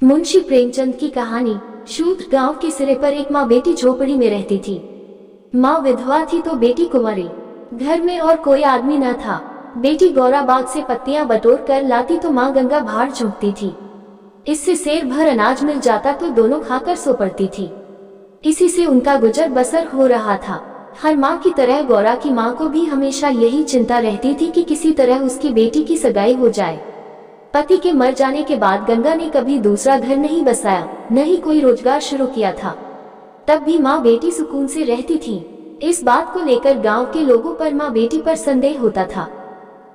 मुंशी प्रेमचंद की कहानी। शूद्र गांव के सिरे पर एक माँ बेटी झोपड़ी में रहती थी। माँ विधवा थी तो बेटी कुंवारी। घर में और कोई आदमी न था। बेटी गौरा बाग से पत्तियां बटोर कर लाती तो माँ गंगा भार झोंकती थी। इससे सेर भर अनाज मिल जाता तो दोनों खाकर सो पड़ती थी। इसी से उनका गुजर बसर हो रहा था। हर माँ की तरह गौरा की माँ को भी हमेशा यही चिंता रहती थी कि किसी तरह उसकी बेटी की सगाई हो जाए। पति के मर जाने के बाद गंगा ने कभी दूसरा घर नहीं बसाया, न ही कोई रोजगार शुरू किया था। तब भी माँ बेटी सुकून से रहती थी। इस बात को लेकर गांव के लोगों पर माँ बेटी पर संदेह होता था।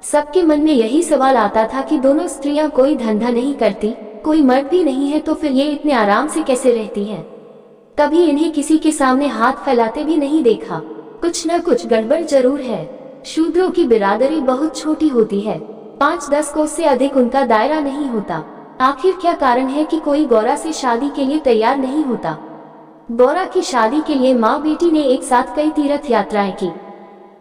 सबके मन में यही सवाल आता था कि दोनों स्त्रियां कोई धंधा नहीं करती, कोई मर्द भी नहीं है, तो फिर ये इतने आराम से कैसे रहती हैं? कभी इन्हें किसी के सामने हाथ फैलाते भी नहीं देखा। कुछ न कुछ गड़बड़ जरूर है। शूद्रों की बिरादरी बहुत छोटी होती है। 5-10 कोस से अधिक उनका दायरा नहीं होता। आखिर क्या कारण है कि कोई गौरा से शादी के लिए तैयार नहीं होता? गौरा की शादी के लिए माँ बेटी ने एक साथ कई तीर्थ यात्राएं की।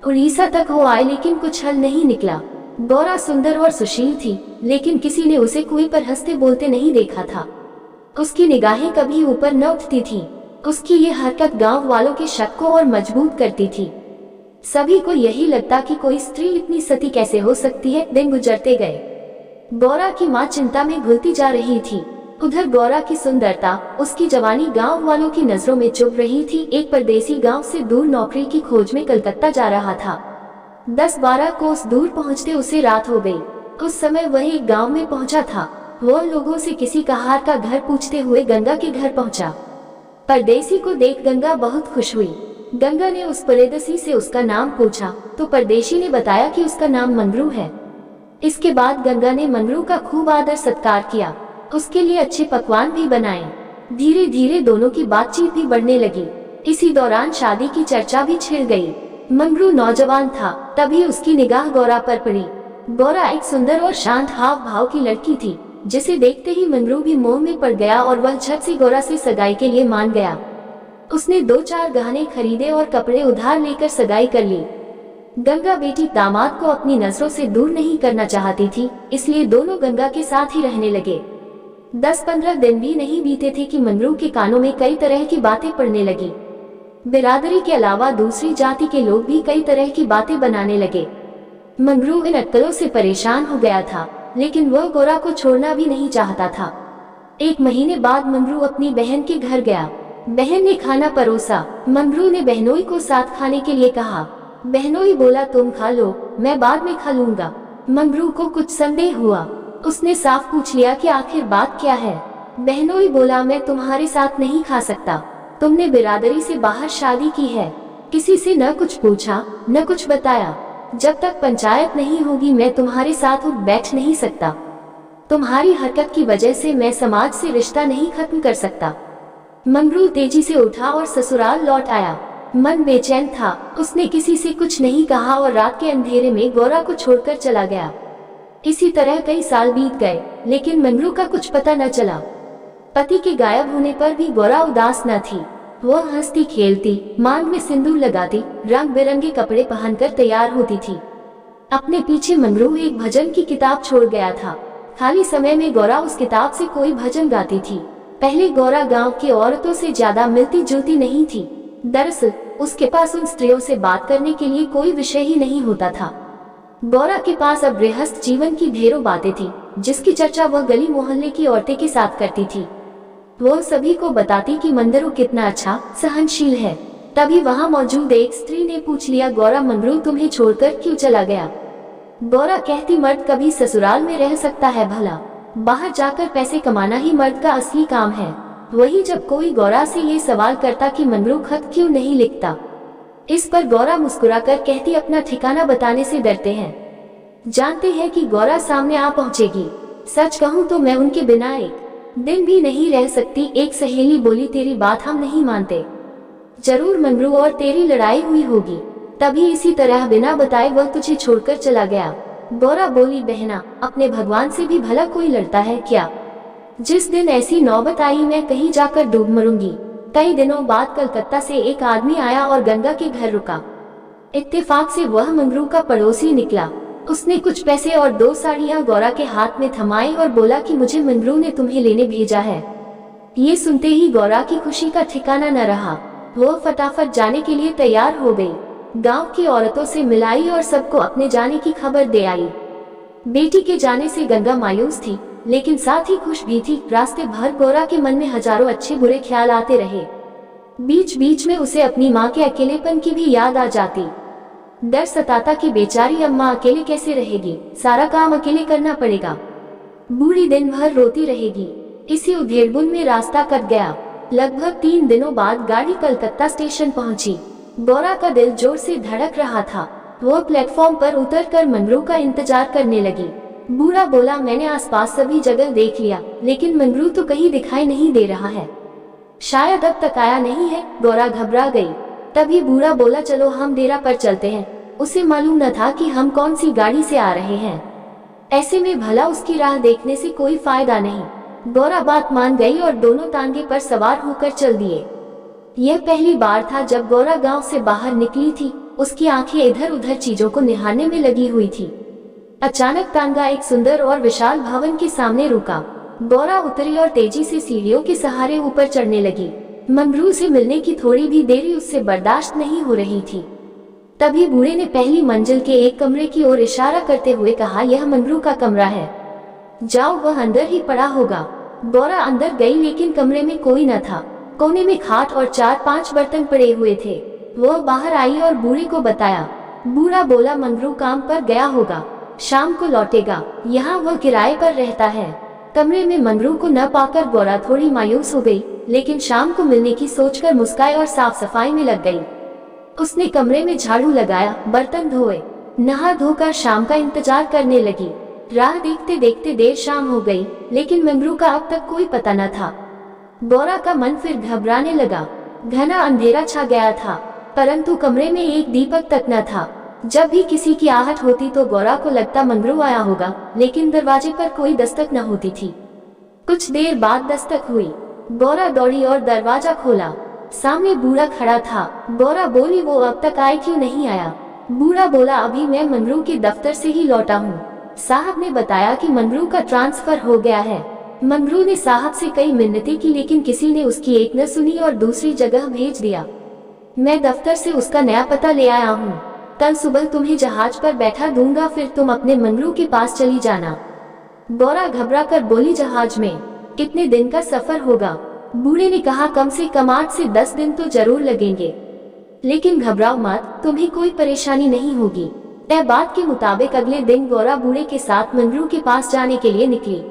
उड़ीसा तक हो आए, लेकिन कुछ हल नहीं निकला। गौरा सुंदर और सुशील थी, लेकिन किसी ने उसे कुएं पर हंसते बोलते नहीं देखा था। उसकी निगाहें कभी ऊपर न उठती थी। उसकी ये हरकत गांव वालों के शक को और मजबूत करती थी। सभी को यही लगता कि कोई स्त्री इतनी सती कैसे हो सकती है। दिन गुजरते गए। गौरा की माँ चिंता में घुलती जा रही थी। उधर गौरा की सुंदरता, उसकी जवानी गांव वालों की नजरों में चुभ रही थी। एक परदेसी गांव से दूर नौकरी की खोज में कलकत्ता जा रहा था। 10-12 कोस दूर पहुंचते उसे रात हो गई। उस समय वह एक गांव में पहुंचा था। वो लोगों से किसी कहार का घर पूछते हुए गंगा के घर पहुंचा। परदेसी को देख गंगा बहुत खुश हुई। गंगा ने उस परदेसी से उसका नाम पूछा तो परदेशी ने बताया कि उसका नाम मंगरू है। इसके बाद गंगा ने मंगरू का खूब आदर सत्कार किया। उसके लिए अच्छे पकवान भी बनाए। धीरे धीरे दोनों की बातचीत भी बढ़ने लगी। इसी दौरान शादी की चर्चा भी छिड़ गई। मंगरू नौजवान था, तभी उसकी निगाह गौरा पर पड़ी। गौरा एक सुंदर और शांत हाव भाव की लड़की थी, जिसे देखते ही मंगरू भी मोह में पड़ गया और वह झट से गौरा से सगाई के लिए मान गया। उसने 2-4 गहने खरीदे और कपड़े उधार लेकर सगाई कर ली। गंगा बेटी दामाद को अपनी नजरों से दूर नहीं करना चाहती थी, इसलिए दोनों गंगा के साथ ही रहने लगे। 10-15 दिन भी नहीं बीते थे कि मंगरू के कानों में कई तरह की बातें पड़ने लगी। बिरादरी के अलावा दूसरी जाति के लोग भी कई तरह की बातें बनाने लगे। मंगरू इन अटकलों से परेशान हो गया था, लेकिन वह गौरा को छोड़ना भी नहीं चाहता था। 1 महीने बाद मंगरू अपनी बहन के घर गया। बहन ने खाना परोसा। मंगरू ने बहनोई को साथ खाने के लिए कहा। बहनोई बोला, तुम खा लो, मैं बाद में खा लूंगा। मंगरू को कुछ संदेह हुआ। उसने साफ पूछ लिया कि आखिर बात क्या है। बहनोई बोला, मैं तुम्हारे साथ नहीं खा सकता। तुमने बिरादरी से बाहर शादी की है। किसी से न कुछ पूछा न कुछ बताया। जब तक पंचायत नहीं होगी मैं तुम्हारे साथ उठ बैठ नहीं सकता। तुम्हारी हरकत की वजह से मैं समाज से रिश्ता नहीं खत्म कर सकता। मंगरू तेजी से उठा और ससुराल लौट आया। मन बेचैन था। उसने किसी से कुछ नहीं कहा और रात के अंधेरे में गौरा को छोड़कर चला गया। इसी तरह कई साल बीत गए, लेकिन मंगरू का कुछ पता न चला। पति के गायब होने पर भी गौरा उदास न थी। वह हंसती खेलती, मांग में सिंदूर लगाती, रंग बिरंगे कपड़े पहनकर तैयार होती थी। अपने पीछे मंगरू एक भजन की किताब छोड़ गया था। खाली समय में गौरा उस किताब से कोई भजन गाती थी। पहले गौरा गांव की औरतों से ज्यादा मिलती जुलती नहीं थी। दरअसल उसके पास उन स्त्रियों से बात करने के लिए कोई विषय ही नहीं होता था। गौरा के पास अब गृहस्थ जीवन की ढेरों बातें थी, जिसकी चर्चा वह गली मोहल्ले की औरतें के साथ करती थी। वह सभी को बताती कि मंगरू कितना अच्छा सहनशील है। तभी वहां मौजूद एक स्त्री ने पूछ लिया, गौरा, मंगरू तुम्हें छोड़कर क्यों चला गया? गौरा कहती, मर्द कभी ससुराल में रह सकता है भला? बाहर जाकर पैसे कमाना ही मर्द का असली काम है। वही जब कोई गौरा से ये सवाल करता कि मंगरू खत क्यों नहीं लिखता, इस पर गौरा मुस्कुराकर कहती, अपना ठिकाना बताने से डरते हैं। जानते हैं कि गौरा सामने आ पहुंचेगी। सच कहूं तो मैं उनके बिना एक दिन भी नहीं रह सकती। एक सहेली बोली, तेरी बात हम नहीं मानते। जरूर मंगरू और तेरी लड़ाई हुई होगी, तभी इसी तरह बिना बताए वह तुझे छोड़कर चला गया। गौरा बोली, बहना, अपने भगवान से भी भला कोई लड़ता है क्या? जिस दिन ऐसी नौबत आई मैं कहीं जाकर डूब मरूंगी। कई दिनों बाद कलकत्ता से एक आदमी आया और गंगा के घर रुका। इत्तेफाक से वह मंगरू का पड़ोसी निकला। उसने कुछ पैसे और 2 साड़ियां गौरा के हाथ में थमाई और बोला कि मुझे मंगरू ने तुम्हें लेने भेजा है। ये सुनते ही गौरा की खुशी का ठिकाना न रहा। वो फटाफट जाने के लिए तैयार हो गई। गांव की औरतों से मिलाई और सबको अपने जाने की खबर दे आई। बेटी के जाने से गंगा मायूस थी, लेकिन साथ ही खुश भी थी। रास्ते भर गौरा के मन में हजारों अच्छे बुरे ख्याल आते रहे। बीच बीच में उसे अपनी माँ के अकेलेपन की भी याद आ जाती। डर सताता कि बेचारी अम्मा अकेले कैसे रहेगी, सारा काम अकेले करना पड़ेगा। बूढ़ी दिन भर रोती रहेगी। इसी उधेड़बुन में रास्ता कट गया। लगभग 3 दिनों बाद गाड़ी कलकत्ता स्टेशन पहुंची। गौरा का दिल जोर से धड़क रहा था। वो प्लेटफॉर्म पर उतरकर मंगरू का इंतजार करने लगी। बूढ़ा बोला, मैंने आसपास सभी जगह देख लिया, लेकिन मंगरू तो कहीं दिखाई नहीं दे रहा है। शायद अब तक आया नहीं है। गौरा घबरा गई। तभी बूढ़ा बोला, चलो हम डेरा पर चलते हैं। उसे मालूम न था कि हम कौन सी गाड़ी से आ रहे हैं। ऐसे में भला उसकी राह देखने से कोई फायदा नहीं। गौरा बात मान गई और दोनों तांगे पर सवार होकर चल दिए। यह पहली बार था जब गौरा गांव से बाहर निकली थी। उसकी आंखें इधर उधर चीजों को निहारने में लगी हुई थी। अचानक तांगा एक सुंदर और विशाल भवन के सामने रुका। गौरा उतरी और तेजी से सीढ़ियों के सहारे ऊपर चढ़ने लगी। मंगरू से मिलने की थोड़ी भी देरी उससे बर्दाश्त नहीं हो रही थी। तभी बूढ़े ने पहली मंजिल के एक कमरे की ओर इशारा करते हुए कहा, यह मंगरू का कमरा है, जाओ, वह अंदर ही पड़ा होगा। गौरा अंदर गई, लेकिन कमरे में कोई न था। कोने में खाट और 4-5 बर्तन पड़े हुए थे। वो बाहर आई और बूढ़े को बताया। बूढ़ा बोला, मंगरू काम पर गया होगा, शाम को लौटेगा, यहाँ वह किराए पर रहता है। कमरे में मंगरू को न पाकर गौरा थोड़ी मायूस हो गई, लेकिन शाम को मिलने की सोचकर मुस्काई और साफ सफाई में लग गई। उसने कमरे में झाड़ू लगाया, बर्तन धोए, नहा धोकर शाम का इंतजार करने लगी। राह देखते देखते देर शाम हो गई, लेकिन मंगरू का अब तक कोई पता न था। गौरा का मन फिर घबराने लगा। घना अंधेरा छा गया था, परंतु कमरे में एक दीपक तक न था। जब भी किसी की आहट होती तो गौरा को लगता मंगरू आया होगा, लेकिन दरवाजे पर कोई दस्तक न होती थी। कुछ देर बाद दस्तक हुई। गौरा दौड़ी और दरवाजा खोला। सामने बूढ़ा खड़ा था। गौरा बोली, वो अब तक आए क्यों नहीं आया? बूढ़ा बोला, अभी मैं मंगरू के दफ्तर से ही लौटा हूँ। साहब ने बताया कि मंगरू का ट्रांसफर हो गया है। मंगरू ने साहब से कई मिन्नतें की, लेकिन किसी ने उसकी एक न सुनी और दूसरी जगह भेज दिया। मैं दफ्तर से उसका नया पता ले आया हूँ। कल सुबह तुम्हें जहाज पर बैठा दूंगा, फिर तुम अपने मंगरू के पास चली जाना। गौरा घबरा कर बोली, जहाज में कितने दिन का सफर होगा? बूढ़े ने कहा, कम से कम 8 से 10 दिन तो जरूर लगेंगे, लेकिन घबराओ मत, तुम्हें कोई परेशानी नहीं होगी। तय बात के मुताबिक अगले दिन गौरा बूढ़े के साथ मंगरू के पास जाने के लिए निकली।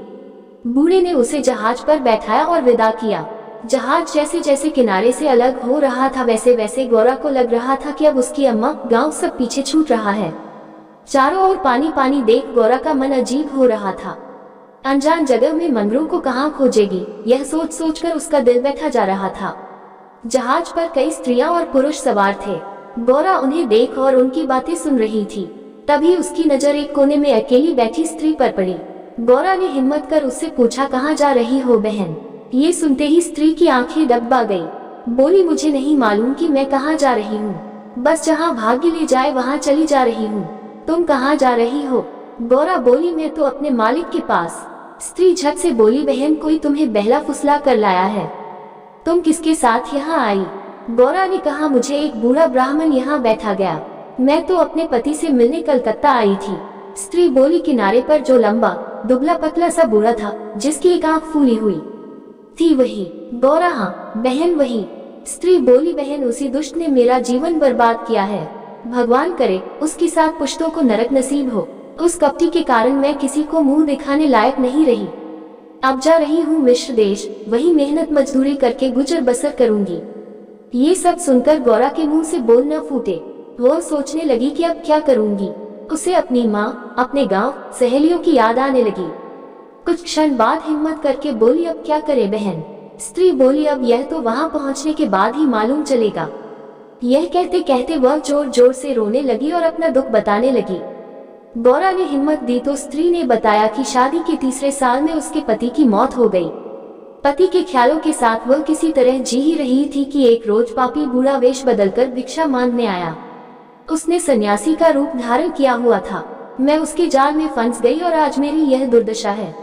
बूढ़े ने उसे जहाज पर बैठाया और विदा किया। जहाज जैसे जैसे किनारे से अलग हो रहा था, वैसे वैसे गौरा को लग रहा था कि अब उसकी अम्मा, गांव सब पीछे छूट रहा है। चारों ओर पानी पानी देख गौरा का मन अजीब हो रहा था। अनजान जगह में मंगरू को कहाँ खोजेगी, यह सोच सोचकर उसका दिल बैठा जा रहा था। जहाज पर कई स्त्रियां और पुरुष सवार थे। गौरा उन्हें देख और उनकी बातें सुन रही थी। तभी उसकी नजर एक कोने में अकेली बैठी स्त्री पर पड़ी। गौरा ने हिम्मत कर उससे पूछा, कहाँ जा रही हो बहन? ये सुनते ही स्त्री की आंखें डगमगा गई। बोली, मुझे नहीं मालूम कि मैं कहाँ जा रही हूँ, बस जहाँ भाग्य ले जाए वहाँ चली जा रही हूँ। तुम कहाँ जा रही हो? गौरा बोली, मैं तो अपने मालिक के पास। स्त्री झट से बोली, बहन, कोई तुम्हें बहला फुसला कर लाया है, तुम किसके साथ यहाँ आई? गौरा ने कहा, मुझे एक बूढ़ा ब्राह्मण यहाँ बैठा गया, मैं तो अपने पति से मिलने कलकत्ता आई थी। स्त्री बोली, किनारे पर जो लंबा दुबला पतला सा बूढ़ा था, जिसकी एक आंख फूली हुई थी, वही? गौरा, हाँ बहन वही। स्त्री बोली, बहन, उसी दुष्ट ने मेरा जीवन बर्बाद किया है, भगवान करे उसके साथ पुश्तों को नरक नसीब हो। उस कपटी के कारण मैं किसी को मुंह दिखाने लायक नहीं रही। अब जा रही हूँ मिश्र देश, वही मेहनत मजदूरी करके गुजर बसर करूंगी। ये सब सुनकर गौरा के मुंह से बोल न फूटे। वो सोचने लगी कि अब क्या करूंगी। उसे अपनी माँ, अपने गांव, सहेलियों की याद आने लगी। कुछ क्षण बाद हिम्मत करके बोली, अब क्या करे बहन? स्त्री बोली, अब यह तो वहां पहुंचने के बाद ही मालूम चलेगा। यह कहते कहते वह जोर जोर से रोने लगी और अपना दुख बताने लगी। गौरा ने हिम्मत दी तो स्त्री ने बताया कि शादी के तीसरे साल में उसके पति की मौत हो गई। पति के ख्यालों के साथ वह किसी तरह जी ही रही थी कि एक रोज पापी बूढ़ा वेश बदलकर भिक्षा मांगने आया। उसने सन्यासी का रूप धारण किया हुआ था। मैं उसके जाल में फंस गई और आज मेरी यह दुर्दशा है।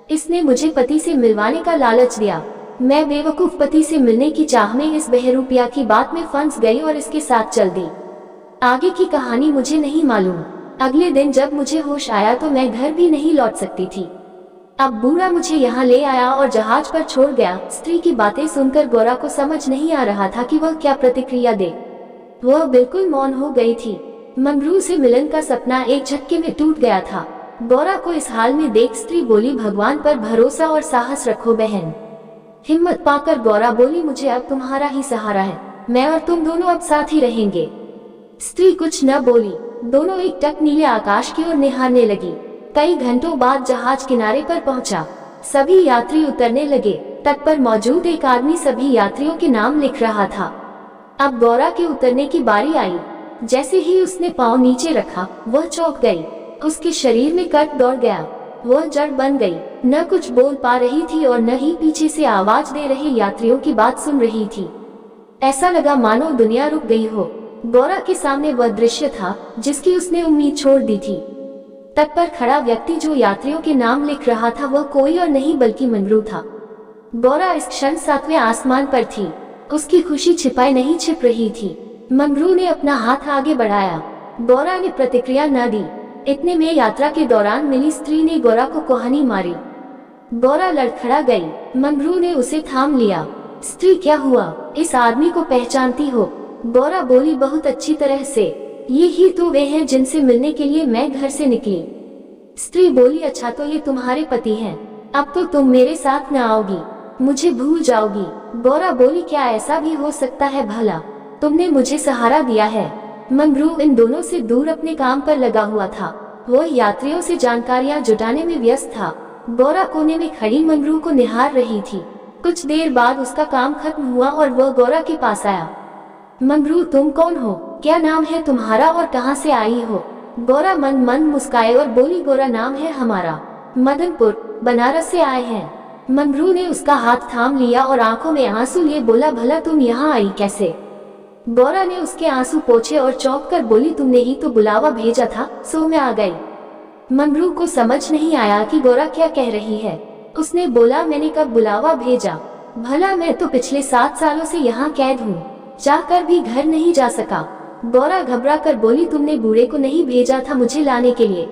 इसने मुझे पति से मिलवाने का लालच दिया। मैं बेवकूफ पति से मिलने की चाह में इस बहरूपिया की बात में फंस गई और इसके साथ चल दी। आगे की कहानी मुझे नहीं मालूम। अगले दिन जब मुझे होश आया तो मैं घर भी नहीं लौट सकती थी। अब बूढ़ा मुझे यहाँ ले आया और जहाज पर छोड़ गया। स्त्री की बातें सुनकर गौरा को समझ नहीं आ रहा था कि वह क्या प्रतिक्रिया दे। वह बिल्कुल मौन हो गई थी। मंगरू से मिलन का सपना एक झटके में टूट गया था। गौरा को इस हाल में देख स्त्री बोली, भगवान पर भरोसा और साहस रखो बहन। हिम्मत पाकर गौरा बोली, मुझे अब तुम्हारा ही सहारा है। मैं और तुम दोनों अब साथ ही रहेंगे। स्त्री कुछ न बोली। दोनों एकटक नीले आकाश की ओर निहारने लगी। कई घंटों बाद जहाज किनारे पर पहुंचा। सभी यात्री उतरने लगे। तट पर मौजूद एक आदमी सभी यात्रियों के नाम लिख रहा था। अब गौरा के उतरने की बारी आई। जैसे ही उसने पांव नीचे रखा वह चौंक गई। उसके शरीर में कट दौड़ गया। वह जड़ बन गई। न कुछ बोल पा रही थी और न ही पीछे से आवाज दे रहे यात्रियों की बात सुन रही थी। ऐसा लगा मानो दुनिया रुक गई हो। गौरा के सामने वह दृश्य था जिसकी उसने उम्मीद छोड़ दी थी। तट पर खड़ा व्यक्ति जो यात्रियों के नाम लिख रहा था वह कोई और नहीं बल्कि मंगरू था। गौरा इस क्षण 7वें आसमान पर थी। उसकी खुशी छिपाई नहीं छिप रही थी। मंगरू ने अपना हाथ आगे बढ़ाया। गौरा ने प्रतिक्रिया न दी। इतने में यात्रा के दौरान मिली स्त्री ने गौरा को कोहानी मारी। गौरा लड़खड़ा गई। मंगरू ने उसे थाम लिया। स्त्री, क्या हुआ? इस आदमी को पहचानती हो? गौरा बोली, बहुत अच्छी तरह से। ये ही तो वे हैं जिनसे मिलने के लिए मैं घर से निकली। स्त्री बोली, अच्छा तो ये तुम्हारे पति हैं। अब तो तुम मेरे साथ न आओगी, मुझे भूल जाओगी। गौरा बोली, क्या ऐसा भी हो सकता है भला? तुमने मुझे सहारा दिया है। मंगरू इन दोनों से दूर अपने काम पर लगा हुआ था। वह यात्रियों से जानकारियां जुटाने में व्यस्त था। गौरा कोने में खड़ी मंगरू को निहार रही थी। कुछ देर बाद उसका काम खत्म हुआ और वह गौरा के पास आया। मंगरू, तुम कौन हो? क्या नाम है तुम्हारा और कहाँ से आई हो? गौरा मन मन मुस्काए और बोली, गौरा नाम है हमारा, मदनपुर, बनारस से आए हैं। मंगरू ने उसका हाथ थाम लिया और आंखों में आंसू लिए बोला, भला तुम यहाँ आई कैसे? गौरा ने उसके आंसू पोंछे और चौंक कर बोली, तुमने ही तो बुलावा भेजा था, सो मैं आ गई। मंगरू को समझ नहीं आया कि गौरा क्या कह रही है। उसने बोला, मैंने कब बुलावा भेजा? भला मैं तो पिछले 7 सालों से यहाँ कैद हूँ, चाहकर भी घर नहीं जा सका। गौरा घबरा कर बोली, तुमने बूढ़े को नहीं भेजा था मुझे लाने के लिए?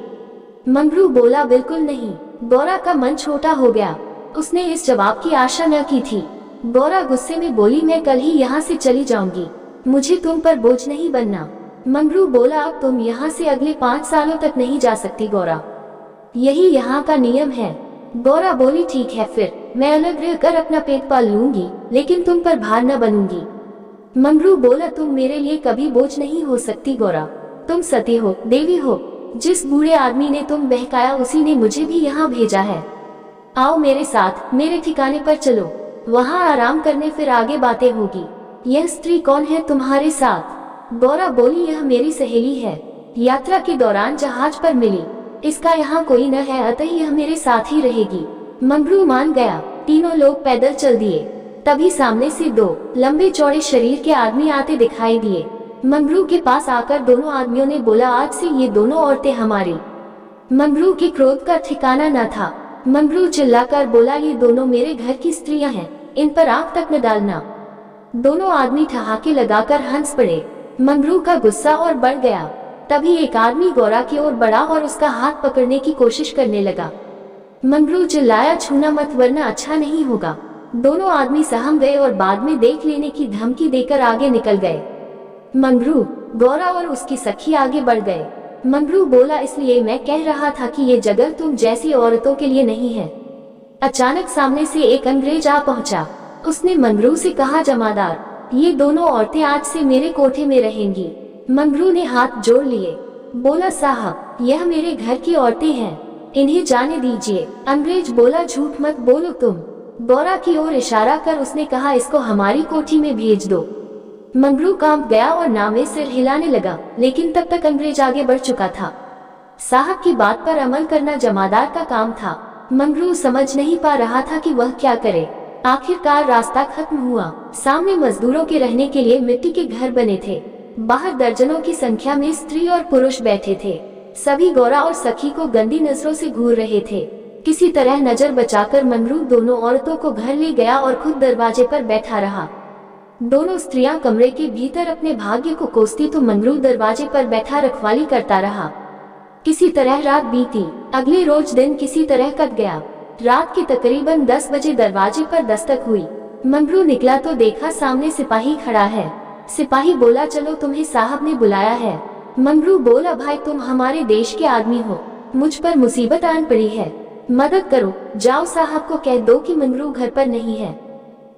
मंगरू बोला, बिल्कुल नहीं। गौरा का मन छोटा हो गया। उसने इस जवाब की आशा न की थी। गौरा गुस्से में बोली, मैं कल ही यहाँ से चली जाऊंगी, मुझे तुम पर बोझ नहीं बनना। मंगरू बोला, अब तुम यहाँ से अगले 5 सालों तक नहीं जा सकती गौरा, यही यहाँ का नियम है। गौरा बोली, ठीक है फिर मैं अलग रहकर अपना पेट पाल लूंगी, लेकिन तुम पर भार न बनूंगी। मंगरू बोला, तुम मेरे लिए कभी बोझ नहीं हो सकती गौरा, तुम सती हो, देवी हो। जिस बूढ़े आदमी ने तुम बहकाया उसी ने मुझे भी यहाँ भेजा है। आओ मेरे साथ, मेरे ठिकाने पर चलो, वहाँ आराम करने फिर आगे बातें होगी। यह स्त्री कौन है तुम्हारे साथ? गौरा बोली, यह मेरी सहेली है, यात्रा के दौरान जहाज पर मिली। इसका यहाँ कोई न है, अतः यह मेरे साथ ही रहेगी। मंगरू मान गया। तीनों लोग पैदल चल दिए। तभी सामने से 2 लंबे चौड़े शरीर के आदमी आते दिखाई दिए। मंगरू के पास आकर दोनों आदमियों ने बोला, आज से ये दोनों औरतें हमारी। मंगरू के क्रोध का ठिकाना न था। मंगरू चिल्लाकर बोला, ये दोनों मेरे घर की स्त्रियां हैं, इन पर आंख तक न डालना। दोनों आदमी ठहाके लगाकर हंस पड़े। मंगरू का गुस्सा और बढ़ गया। तभी एक आदमी गौरा की ओर बढ़ा और उसका हाथ पकड़ने की कोशिश करने लगा। मंगरू चिल्लाया, छूना मत वरना अच्छा नहीं होगा। दोनों आदमी सहम गए और बाद में देख लेने की धमकी देकर आगे निकल गए। मंगरू, गौरा और उसकी सखी आगे बढ़ गए। मंगरू बोला, इसलिए मैं कह रहा था कि ये जगह तुम जैसी औरतों के लिए नहीं है। अचानक सामने से एक अंग्रेज आ पहुंचा। उसने मंगरू से कहा, जमादार, ये दोनों औरतें आज से मेरे कोठे में रहेंगी। मंगरू ने हाथ जोड़ लिए, बोला, साहब यह मेरे घर की औरतें हैं, इन्हें जाने दीजिए। अंग्रेज बोला, झूठ मत बोलो तुम। गौरा की ओर इशारा कर उसने कहा, इसको हमारी कोठी में भेज दो। मंगरू कांप गया और नावे सिर हिलाने लगा, लेकिन तब तक अंग्रेज आगे बढ़ चुका था। साहब की बात पर अमल करना जमादार का काम था। मंगरू समझ नहीं पा रहा था कि वह क्या करे। आखिरकार रास्ता खत्म हुआ। सामने मजदूरों के रहने के लिए मिट्टी के घर बने थे। बाहर दर्जनों की संख्या में स्त्री और पुरुष बैठे थे। सभी गौरा और सखी को गंदी नजरों से घूर रहे थे। किसी तरह नजर बचाकर मंगरू दोनों औरतों को घर ले गया और खुद दरवाजे पर बैठा रहा। दोनों स्त्रियां कमरे के भीतर अपने भाग्य को कोसती तो मंगरू दरवाजे पर बैठा रखवाली करता रहा। किसी तरह रात बीती। अगले रोज दिन किसी तरह कट गया। रात के तकरीबन 10 बजे दरवाजे पर दस्तक हुई। मंगरू निकला तो देखा सामने सिपाही खड़ा है। सिपाही बोला, चलो तुम्हें साहब ने बुलाया है। मंगरू बोला, भाई तुम हमारे देश के आदमी हो, मुझ पर मुसीबत आन पड़ी है, मदद करो। जाओ साहब को कह दो कि मंगरू घर पर नहीं है।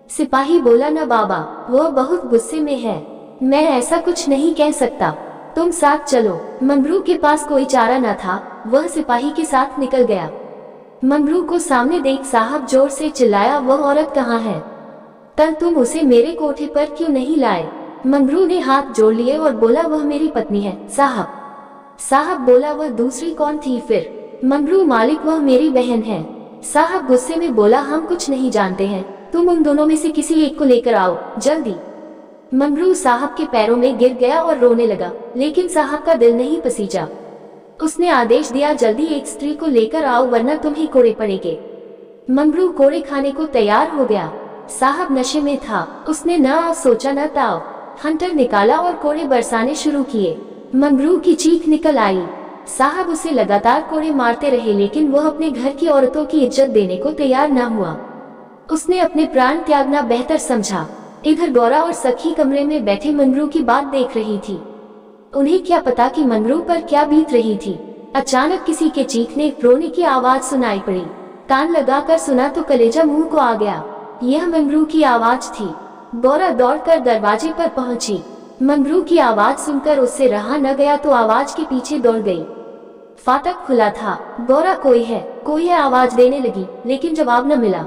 सिपाही बोला, न बाबा, वो बहुत गुस्से में है, मैं ऐसा कुछ नहीं कह सकता, तुम साथ चलो। मंगरू के पास कोई चारा न था, वह सिपाही के साथ निकल गया। मंगरू को सामने देख साहब जोर से चिल्लाया, वह औरत कहाँ है? कल तुम उसे मेरे कोठे पर क्यों नहीं लाए? मंगरू ने हाथ जोड़ लिए और बोला, वह मेरी पत्नी है साहब। साहब बोला, वह दूसरी कौन थी फिर? मंगरू, मालिक वह मेरी बहन है। साहब गुस्से में बोला, हम कुछ नहीं जानते हैं, तुम उन दोनों में से किसी एक को लेकर आओ जल्दी। मंगरू साहब के पैरों में गिर गया और रोने लगा, लेकिन साहब का दिल नहीं पसीजा। उसने आदेश दिया, जल्दी एक स्त्री को लेकर आओ वरना तुम्हें कोड़े पड़ेंगे। मंगरू कोड़े खाने को तैयार हो गया। साहब नशे में था, उसने न सोचा न ताव। हंटर निकाला और कोड़े बरसाने शुरू किए। मंगरू की चीख निकल आई। साहब उसे लगातार कोड़े मारते रहे, लेकिन वह अपने घर की औरतों की इज्जत देने को तैयार न हुआ। उसने अपने प्राण त्यागना बेहतर समझा। इधर गौरा और सखी कमरे में बैठे मंगरू की बात देख रही थी। उन्हें क्या पता कि मंगरू पर क्या बीत रही थी। अचानक किसी के चीखने रोने की आवाज सुनाई पड़ी। कान लगाकर सुना तो कलेजा मुंह को आ गया। यह मंगरू की आवाज थी। गौरा दौड़कर दरवाजे पर पहुंची। मंगरू की आवाज सुनकर उससे रहा न गया तो आवाज के पीछे दौड़ गई। फाटक खुला था। गौरा कोई है आवाज देने लगी, लेकिन जवाब न मिला।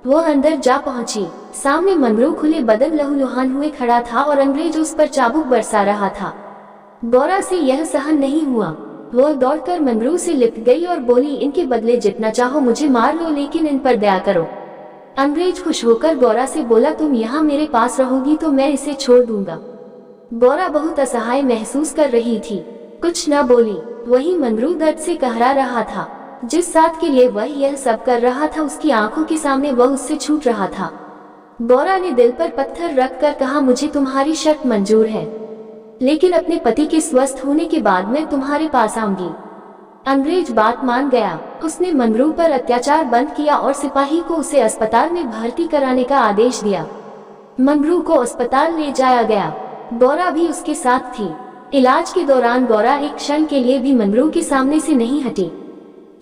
वो अंदर जा पहुंची। सामने मंगरू खुले बदन लहूलुहान हुए खड़ा था और अंग्रेज उस पर चाबुक बरसा रहा था। गौरा से यह सहन नहीं हुआ। वो दौड़कर मंगरू से लिपट गई और बोली, इनके बदले जितना चाहो मुझे मार लो, लेकिन इन पर दया करो। अंग्रेज खुश होकर गौरा से बोला, तुम यहाँ मेरे पास रहोगी तो मैं इसे छोड़ दूंगा। गौरा बहुत असहाय महसूस कर रही थी, कुछ न बोली। वही मंगरू दर्द से कहरा रहा था। जिस साथ के लिए वह यह सब कर रहा था, उसकी आंखों के सामने वह उससे छूट रहा था। गौरा ने दिल पर पत्थर रखकर कहा, मुझे तुम्हारी शर्त मंजूर है, लेकिन अपने पति के स्वस्थ होने के बाद मैं तुम्हारे पास आऊंगी। अंग्रेज बात मान गया। उसने मंगरू पर अत्याचार बंद किया और सिपाही को उसे अस्पताल में भर्ती कराने का आदेश दिया। मंगरू को अस्पताल ले जाया गया। गौरा भी उसके साथ थी। इलाज के दौरान गौरा एक क्षण के लिए भी मंगरू के सामने से नहीं हटी।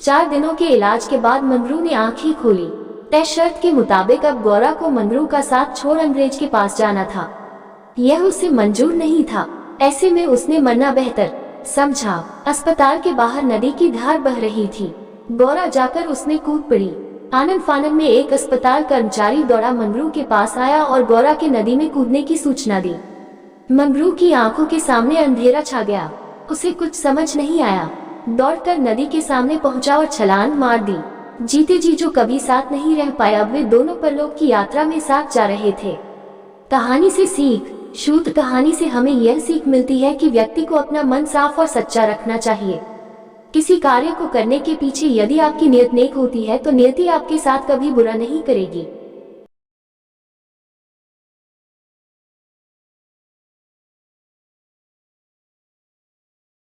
4 दिनों के इलाज के बाद मंगरू ने आंखें खोली। तय शर्त के मुताबिक अब गौरा को मंगरू का साथ छोड़ अंग्रेज के पास जाना था। यह उसे मंजूर नहीं था। ऐसे में उसने मरना बेहतर समझा। अस्पताल के बाहर नदी की धार बह रही थी। गौरा जाकर उसमें कूद पड़ी। आनन फानन में एक अस्पताल कर्मचारी दौड़ा मंगरू के पास आया और गौरा के नदी में कूदने की सूचना दी। मंगरू की आंखों के सामने अंधेरा छा गया। उसे कुछ समझ नहीं आया। दौड़कर नदी के सामने पहुंचा और छलांग मार दी। जीते जी जो कभी साथ नहीं रह पाया, अब वे दोनों परलोक की यात्रा में साथ जा रहे थे। कहानी से सीख। शुद्ध कहानी से हमें यह सीख मिलती है कि व्यक्ति को अपना मन साफ और सच्चा रखना चाहिए। किसी कार्य को करने के पीछे यदि आपकी नियत नेक होती है तो नियति आपके साथ कभी बुरा नहीं करेगी।